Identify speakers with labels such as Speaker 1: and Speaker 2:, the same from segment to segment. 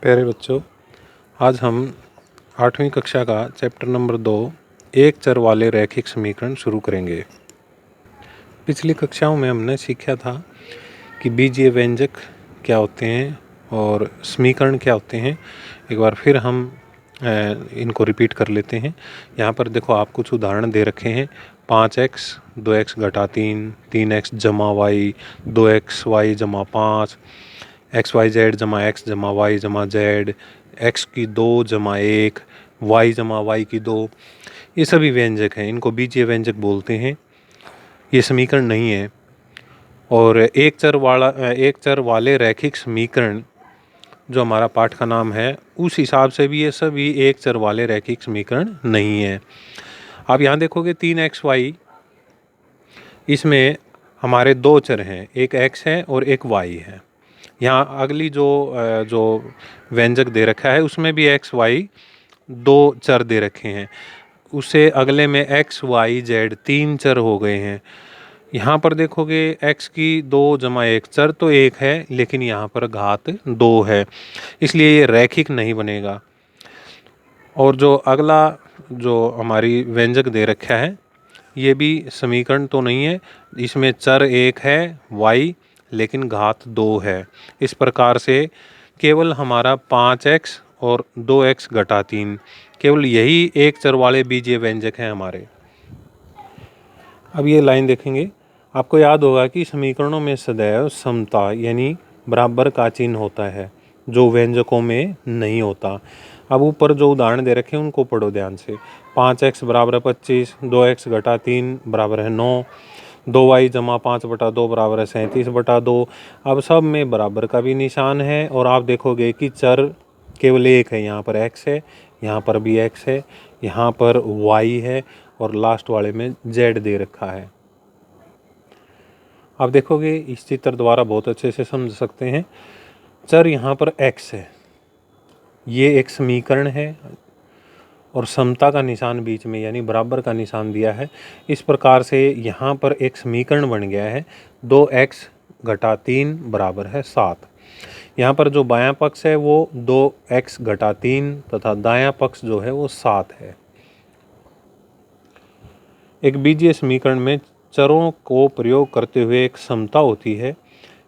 Speaker 1: प्यारे बच्चों, आज हम 8वीं कक्षा का चैप्टर नंबर 2 एक चर वाले रैखिक समीकरण शुरू करेंगे। पिछली कक्षाओं में हमने सीखा था कि बीजीय व्यंजक क्या होते हैं और समीकरण क्या होते हैं। एक बार फिर हम इनको रिपीट कर लेते हैं। यहाँ पर देखो, आप कुछ उदाहरण दे रखे हैं। 5x 2x घटा 3, 3x जमा y, 2x y जमा 5, एक्स वाई जेड जमा एक्स जमा वाई जमा जेड, एक्स की 2 जमा 1, वाई जमा वाई की 2, ये सभी व्यंजक हैं। इनको बीजीय व्यंजक बोलते हैं। ये समीकरण नहीं है। और एक चर वाले रैखिक समीकरण जो हमारा पाठ का नाम है, उस हिसाब से भी ये सभी एक चर वाले रैखिक समीकरण नहीं है। आप यहाँ देखोगे 3xy, इसमें हमारे दो चर हैं, एक x है और एक y है। यहाँ अगली जो व्यंजक दे रखा है उसमें भी x y दो चर दे रखे हैं। उससे अगले में x y z 3 चर हो गए हैं। यहाँ पर देखोगे x की 2 जमा 1 चर तो 1 है, लेकिन यहाँ पर घात 2 है, इसलिए ये रैखिक नहीं बनेगा। और जो अगला जो हमारी व्यंजक दे रखा है, ये भी समीकरण तो नहीं है। इसमें चर 1 है y, लेकिन घात 2 है। इस प्रकार से केवल हमारा 5x और 2x घटा 3, केवल यही एक चर वाले बीजीय व्यंजक हैं हमारे। अब ये लाइन देखेंगे, आपको याद होगा कि समीकरणों में सदैव समता यानी बराबर का चिन्ह होता है, जो व्यंजकों में नहीं होता। अब ऊपर जो उदाहरण दे रखे हैं उनको पढ़ो ध्यान से। 5x बराबर है 25, 2x घटा 3 बराबर है 9, 2y जमा 5/2 बराबर है 37/2। अब सब में बराबर का भी निशान है, और आप देखोगे कि चर केवल एक है। यहाँ पर x है, यहाँ पर भी x है, यहाँ पर y है, और लास्ट वाले में z दे रखा है। आप देखोगे इस चित्र द्वारा बहुत अच्छे से समझ सकते हैं। चर यहाँ पर x है, ये एक समीकरण है, और समता का निशान बीच में यानी बराबर का निशान दिया है। इस प्रकार से यहाँ पर एक समीकरण बन गया है। 2x घटा 3 बराबर है 7। यहाँ पर जो बायां पक्ष है वो 2x घटा 3 तथा दायां पक्ष जो है वो 7 है। एक बीजीय समीकरण में चरों को प्रयोग करते हुए एक समता होती है।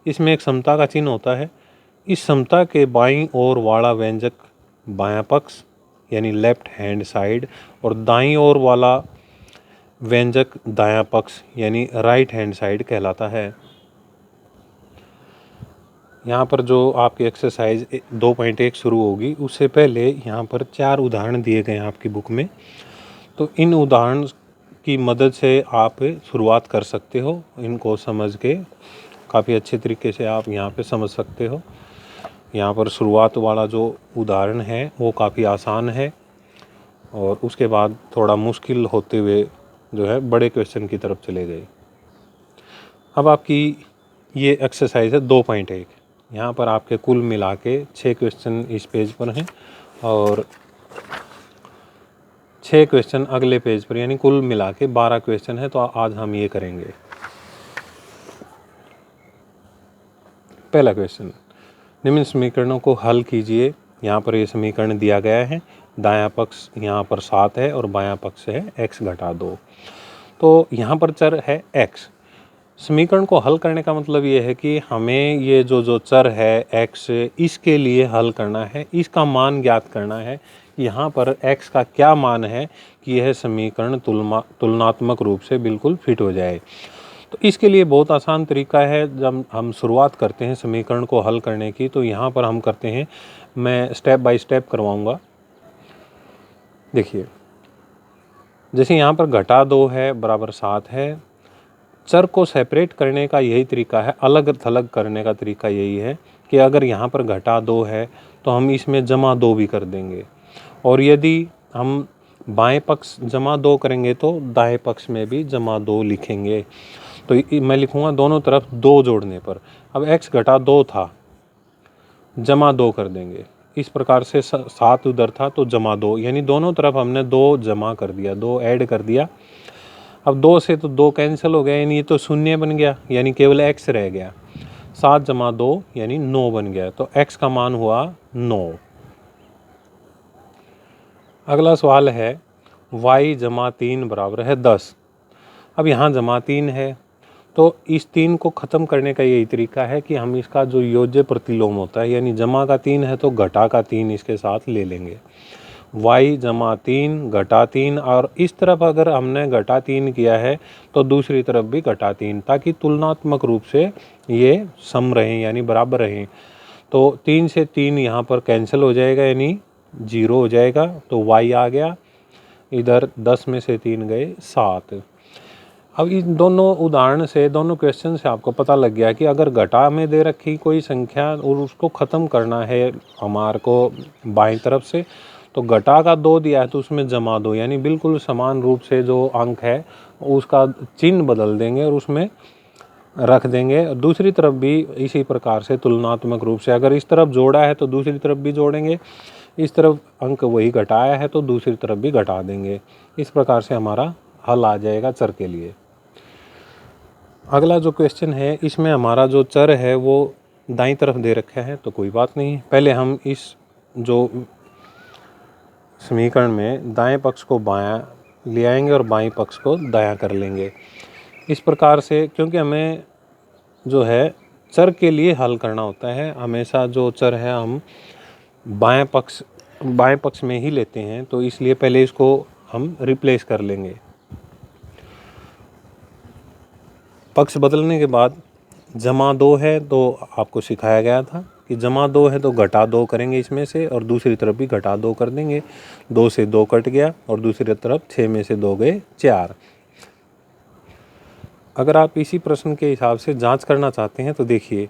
Speaker 1: इसमें एक समता का चिन्ह होता है। इस समता के बाईं ओर वाला व्यंजक बायां पक्ष यानी लेफ्ट हैंड साइड, और दाईं ओर वाला व्यंजक दायां पक्ष यानी राइट हैंड साइड कहलाता है। यहाँ पर जो आपकी एक्सरसाइज 2.1 शुरू होगी, उससे पहले यहाँ पर 4 उदाहरण दिए गए हैं आपकी बुक में। तो इन उदाहरण की मदद से आप शुरुआत कर सकते हो। इनको समझ के काफ़ी अच्छे तरीके से आप यहाँ पे समझ सकते हो। यहाँ पर शुरुआत वाला जो उदाहरण है वो काफ़ी आसान है, और उसके बाद थोड़ा मुश्किल होते हुए जो है बड़े क्वेश्चन की तरफ चले गए। अब आपकी ये एक्सरसाइज है 2.1। यहाँ पर आपके कुल मिला के 6 क्वेश्चन इस पेज पर हैं, और 6 क्वेश्चन अगले पेज पर, यानी कुल मिला के 12 क्वेश्चन है। तो आज हम ये करेंगे। पहला क्वेश्चन, निम्न समीकरणों को हल कीजिए। यहाँ पर ये समीकरण दिया गया है। दायां पक्ष यहाँ पर 7 है और बायां पक्ष है x घटा 2। तो यहाँ पर चर है x। समीकरण को हल करने का मतलब ये है कि हमें ये जो चर है x, इसके लिए हल करना है, इसका मान ज्ञात करना है। यहाँ पर x का क्या मान है कि यह समीकरण तुलनात्मक रूप से बिल्कुल फिट हो जाए। तो इसके लिए बहुत आसान तरीका है। जब हम शुरुआत करते हैं समीकरण को हल करने की, तो यहाँ पर हम करते हैं, मैं स्टेप बाय स्टेप करवाऊँगा। देखिए, जैसे यहाँ पर घटा 2 है बराबर 7 है। चर को सेपरेट करने का यही तरीका है, अलग थलग करने का तरीका यही है कि अगर यहाँ पर घटा 2 है तो हम इसमें जमा 2 भी कर देंगे, और यदि हम बाएं पक्ष जमा 2 करेंगे तो दाएं पक्ष में भी जमा 2 लिखेंगे। तो मैं लिखूँगा दोनों तरफ 2 जोड़ने पर। अब x घटा 2 था, जमा 2 कर देंगे। इस प्रकार से 7 उधर था तो जमा 2, यानी दोनों तरफ हमने 2 जमा कर दिया, 2 ऐड कर दिया। अब 2 से तो 2 कैंसिल हो गया, यानी ये तो शून्य बन गया, यानी केवल x रह गया। 7 जमा 2 यानी 9 बन गया। तो x का मान हुआ 9। अगला सवाल है y जमा 3 बराबर है 10। अब यहाँ जमा 3 है तो इस 3 को ख़त्म करने का यही तरीका है कि हम इसका जो योज्य प्रतिलोम होता है, यानी जमा का 3 है तो घटा का 3 इसके साथ ले लेंगे। y जमा 3 घटा 3, और इस तरफ अगर हमने घटा 3 किया है तो दूसरी तरफ भी घटा 3, ताकि तुलनात्मक रूप से ये सम रहें यानी बराबर रहें। तो 3 से 3 यहाँ पर कैंसिल हो जाएगा यानी 0 हो जाएगा, तो y आ गया। इधर 10 में से 3 गए 7। अब इन दोनों उदाहरण से, दोनों क्वेश्चन से आपको पता लग गया कि अगर घटा में दे रखी कोई संख्या और उसको ख़त्म करना है हमारे को बाईं तरफ से, तो घटा का 2 दिया है तो उसमें जमा 2, यानी बिल्कुल समान रूप से जो अंक है उसका चिन्ह बदल देंगे और उसमें रख देंगे। दूसरी तरफ भी इसी प्रकार से तुलनात्मक रूप से, अगर इस तरफ जोड़ा है तो दूसरी तरफ भी जोड़ेंगे, इस तरफ अंक वही घटाया है तो दूसरी तरफ भी घटा देंगे। इस प्रकार से हमारा हल आ जाएगा चर के लिए। अगला जो क्वेश्चन है इसमें हमारा जो चर है वो दाईं तरफ दे रखा है, तो कोई बात नहीं, पहले हम इस जो समीकरण में दाएं पक्ष को बायां ले आएंगे और बाईं पक्ष को दायां कर लेंगे। इस प्रकार से, क्योंकि हमें जो है चर के लिए हल करना होता है, हमेशा जो चर है हम बाएं पक्ष में ही लेते हैं, तो इसलिए पहले इसको हम रिप्लेस कर लेंगे। पक्ष बदलने के बाद जमा 2 है तो आपको सिखाया गया था कि जमा 2 है तो घटा 2 करेंगे इसमें से, और दूसरी तरफ भी घटा 2 कर देंगे। 2 से 2 कट गया और दूसरी तरफ 6 में से 2 गए 4। अगर आप इसी प्रश्न के हिसाब से जांच करना चाहते हैं तो देखिए,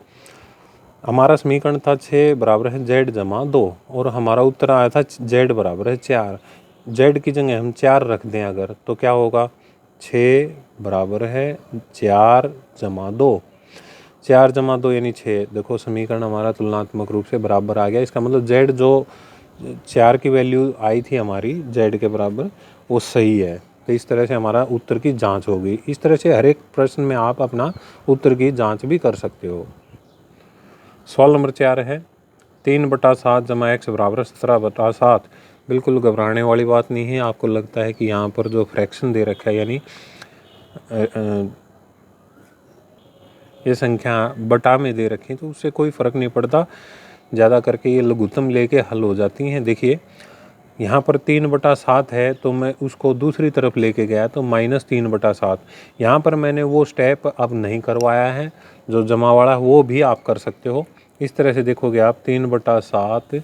Speaker 1: हमारा समीकरण था 6 बराबर है z जमा 2 और हमारा उत्तर आया था z बराबर है 4। z की जगह हम 4 रख दें अगर, तो क्या होगा, 6 बराबर है 4 जमा 2, 4 जमा 2 यानी 6। देखो समीकरण हमारा तुलनात्मक रूप से बराबर आ गया। इसका मतलब z जो 4 की वैल्यू आई थी हमारी z के बराबर, वो सही है। तो इस तरह से हमारा उत्तर की जांच होगी। इस तरह से हर एक प्रश्न में आप अपना उत्तर की जांच भी कर सकते हो। सवाल नंबर 4 है 3/7 जमा x बराबर 17/7। बिल्कुल घबराने वाली बात नहीं है। आपको लगता है कि यहाँ पर जो फ्रैक्शन दे रखा है, यानी ये संख्या बटा में दे रखी है, तो उससे कोई फ़र्क नहीं पड़ता, ज़्यादा करके ये लघुत्तम लेके हल हो जाती हैं। देखिए यहाँ पर 3/7 है तो मैं उसको दूसरी तरफ लेके गया तो -3/7। यहाँ पर मैंने वो स्टेप अब नहीं करवाया है जो जमा वाला, वो भी आप कर सकते हो। इस तरह से देखोगे आप 3/7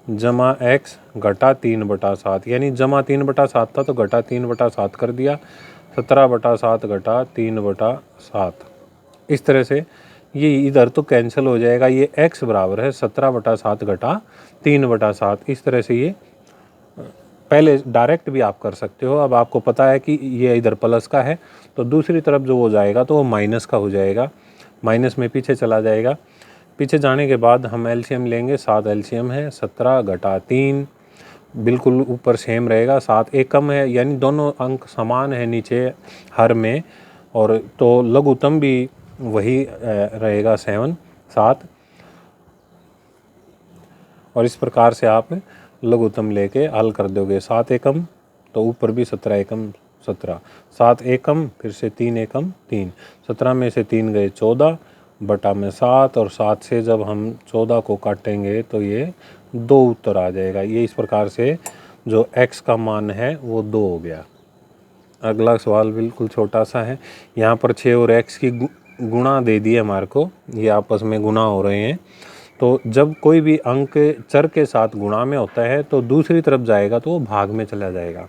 Speaker 1: जमा x घटा 3/7, यानी जमा 3/7 था तो घटा 3/7 कर दिया, 17/7 घटा 3/7। इस तरह से ये इधर तो कैंसिल हो जाएगा, ये x बराबर है 17/7 घटा 3/7। इस तरह से ये पहले डायरेक्ट भी आप कर सकते हो। अब आपको पता है कि ये इधर प्लस का है तो दूसरी तरफ जो हो जाएगा तो वो माइनस का हो जाएगा, माइनस में पीछे चला जाएगा। पीछे जाने के बाद हम एलसीएम लेंगे, 7 एलसीएम है, 17 घटा 3 बिल्कुल ऊपर सेम रहेगा, 7 एक कम है, यानी दोनों अंक समान है नीचे हर में, और तो लघुत्तम भी वही रहेगा 7। और इस प्रकार से आप लघुत्तम लेके हल कर दोगे। 7 एकम तो ऊपर भी 17 एकम 17, 7 एकम फिर से 3 एकम 3, 17 में से 3 गए 14 बटा में 7, और 7 से जब हम 14 को काटेंगे तो ये 2 उत्तर आ जाएगा। ये इस प्रकार से जो x का मान है वो 2 हो गया। अगला सवाल बिल्कुल छोटा सा है। यहाँ पर 6 और x की गुणा दे दी है हमारे को, ये आपस में गुणा हो रहे हैं। तो जब कोई भी अंक चर के साथ गुणा में होता है तो दूसरी तरफ जाएगा तो वो भाग में चला जाएगा।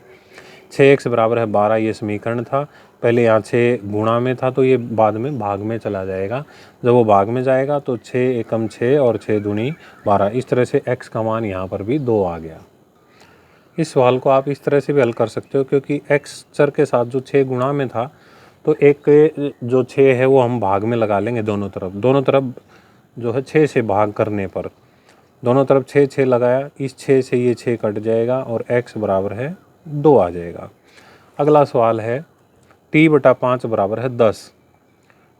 Speaker 1: 6x बराबर है 12 ये समीकरण था, पहले यहाँ 6 गुणा में था तो ये बाद में भाग में चला जाएगा। जब वो भाग में जाएगा तो 6 एकम 6 और 6 दूनी 12। इस तरह से x का मान यहाँ पर भी 2 आ गया। इस सवाल को आप इस तरह से भी हल कर सकते हो, क्योंकि x चर के साथ जो 6 गुणा में था तो एक जो 6 है वो हम भाग में लगा लेंगे दोनों तरफ जो है 6 से भाग करने पर दोनों तरफ 6 लगाया, इस 6 से ये 6 कट जाएगा और x बराबर है 2 आ जाएगा। अगला सवाल है t/5 बराबर है 10।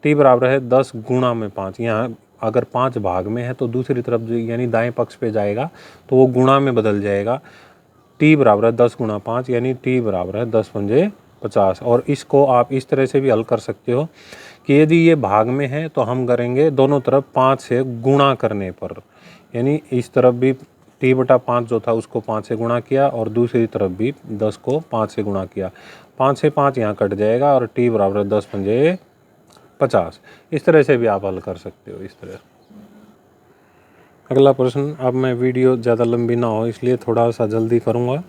Speaker 1: t बराबर है 10 गुणा में 5। यहाँ अगर 5 भाग में है तो दूसरी तरफ जो यानी दाएं पक्ष पे जाएगा तो वो गुणा में बदल जाएगा। t बराबर है 10 गुणा 5 यानी t बराबर है 10 पंजे 50। और इसको आप इस तरह से भी हल कर सकते हो कि यदि ये भाग में है तो हम करेंगे दोनों तरफ 5 से गुणा करने पर, यानी इस तरफ भी t बटा 5 जो था उसको 5 से गुणा किया और दूसरी तरफ भी 10 को 5 से गुणा किया। 5 से 5 यहाँ कट जाएगा और t बराबर है 10 पंजे 50। इस तरह से भी आप हल कर सकते हो इस तरह। अगला प्रश्न, अब मैं वीडियो ज़्यादा लंबी ना हो इसलिए थोड़ा सा जल्दी करूँगा।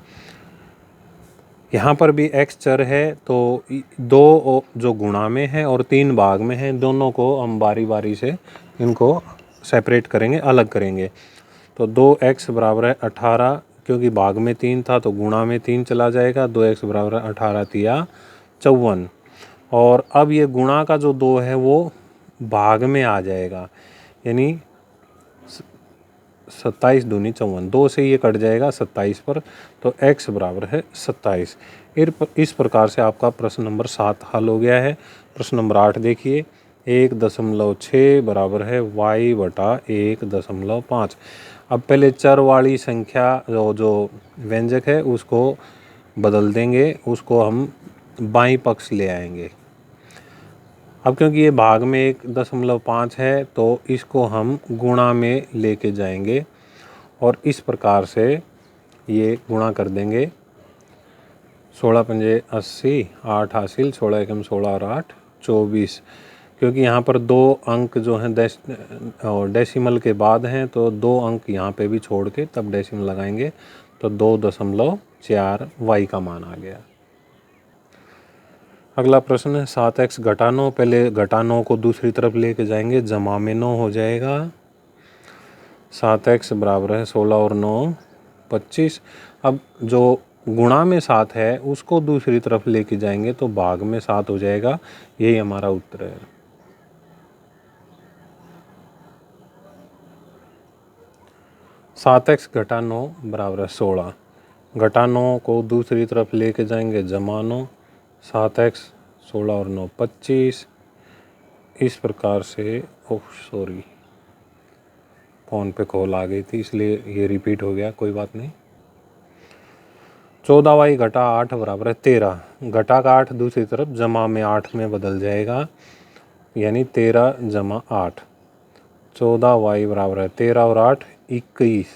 Speaker 1: यहाँ पर भी x चर है तो 2 जो गुणा में है और 3 भाग में है, दोनों को हम बारी बारी से इनको सेपरेट करेंगे, अलग करेंगे। तो 2x बराबर है 18, क्योंकि भाग में 3 था तो गुणा में 3 चला जाएगा। 2x बराबर है 18 तिया 54। और अब ये गुणा का जो 2 है वो भाग में आ जाएगा, यानी 27 दूनी 54, 2 से ये कट जाएगा 27 पर, तो x बराबर है 27। इस प्रकार से आपका प्रश्न नंबर 7 हल हो गया है। प्रश्न नंबर 8 देखिए, 1.6 बराबर है y बटा 1.5। अब पहले चर वाली संख्या जो व्यंजक है उसको बदल देंगे, उसको हम बाईं पक्ष ले आएंगे। अब क्योंकि ये भाग में 1.5 है तो इसको हम गुणा में लेके जाएंगे और इस प्रकार से ये गुणा कर देंगे। 16 पंजे 80, 8 हासिल, 16 एकम 16 और 8 24। क्योंकि यहाँ पर 2 अंक जो हैं डेसिमल के बाद हैं तो 2 अंक यहाँ पे भी छोड़ के तब डेसिमल लगाएंगे, तो 2.4 y का मान आ गया। अगला प्रश्न है 7x घटा 9। पहले घटा 9 को दूसरी तरफ लेके जाएंगे, जमा में 9 हो जाएगा। 7x बराबर है 16 और 9 25। अब जो गुणा में 7 है उसको दूसरी तरफ लेके जाएंगे तो भाग में 7 हो जाएगा। यही हमारा उत्तर है। सात एक्स घटा 9 बराबर है 16। घटा 9 को दूसरी तरफ लेके जाएंगे, जमा 9। 7x 16 और 9 25। इस प्रकार से सॉरी फ़ोन पे कॉल आ गई थी इसलिए ये रिपीट हो गया, कोई बात नहीं। 14y घटा 8 बराबर है 13। घटा का 8 दूसरी तरफ जमा में 8 में बदल जाएगा, यानी 13 जमा 8। 14y बराबर है 13 और 8 21।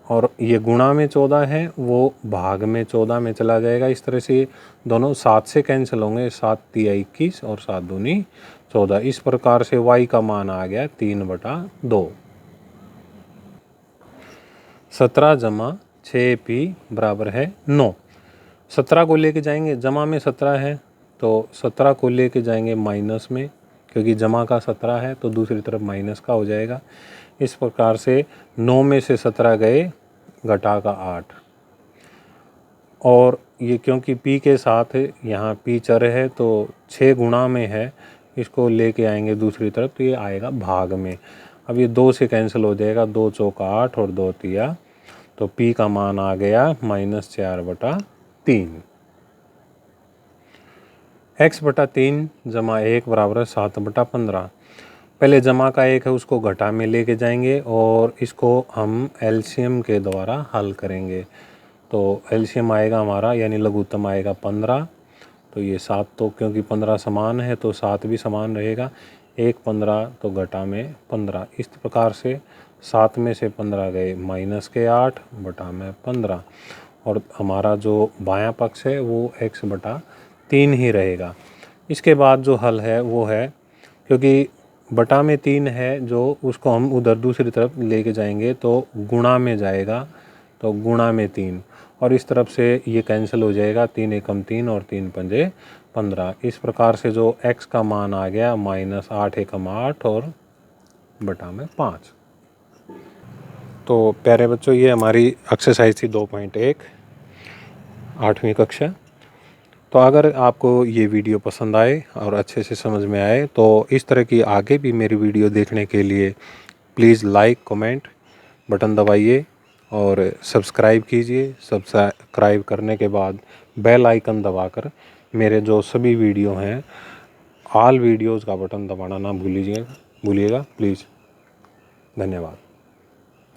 Speaker 1: और ये गुणा में 14 है वो भाग में 14 में चला जाएगा। इस तरह से दोनों 7 से कैंसिल होंगे, 7 तिया 21 और 7 दूनी 14। इस प्रकार से y का मान आ गया 3/2। 17 जमा 6p बराबर है 9। 17 को लेके जाएंगे, जमा में 17 है तो 17 को लेके जाएंगे माइनस में, क्योंकि जमा का 17 है तो दूसरी तरफ माइनस का हो जाएगा। इस प्रकार से 9 में से 17 गए, घटा का 8। और ये क्योंकि p के साथ यहाँ p चर है तो 6 गुणा में है, इसको लेके आएंगे दूसरी तरफ तो ये आएगा भाग में। अब ये 2 से कैंसिल हो जाएगा, 2 चौका 8 और 2 तिया, तो p का मान आ गया -4/3। x बटा 3 जमा 1 बराबर है 7/15। पहले जमा का 1 है उसको घटा में लेके जाएंगे और इसको हम एलसीएम के द्वारा हल करेंगे। तो एलसीएम आएगा हमारा, यानी लघुत्तम आएगा 15। तो ये 7 तो क्योंकि 15 समान है तो 7 भी समान रहेगा। 1 15 तो घटा में 15। इस प्रकार से 7 में से 15 गए माइनस के 8 बटा में 15। और हमारा जो बायां पक्ष है वो x बटा 3 ही रहेगा। इसके बाद जो हल है वो है, क्योंकि बटा में 3 है जो उसको हम उधर दूसरी तरफ लेके जाएंगे तो गुणा में जाएगा, तो गुणा में 3। और इस तरफ से ये कैंसिल हो जाएगा, 3 एकम 3 और 3 पंजे 15। इस प्रकार से जो x का मान आ गया -8 एकम 8 और बटा में 5। तो प्यारे बच्चों, ये हमारी एक्सरसाइज थी 2.1 8वीं कक्षा। तो अगर आपको ये वीडियो पसंद आए और अच्छे से समझ में आए तो इस तरह की आगे भी मेरी वीडियो देखने के लिए प्लीज़ लाइक कमेंट बटन दबाइए और सब्सक्राइब कीजिए। सब्सक्राइब करने के बाद बेल आइकन दबाकर मेरे जो सभी वीडियो हैं ऑल वीडियोज़ का बटन दबाना ना भूलिए। भूलिएगा प्लीज़। धन्यवाद।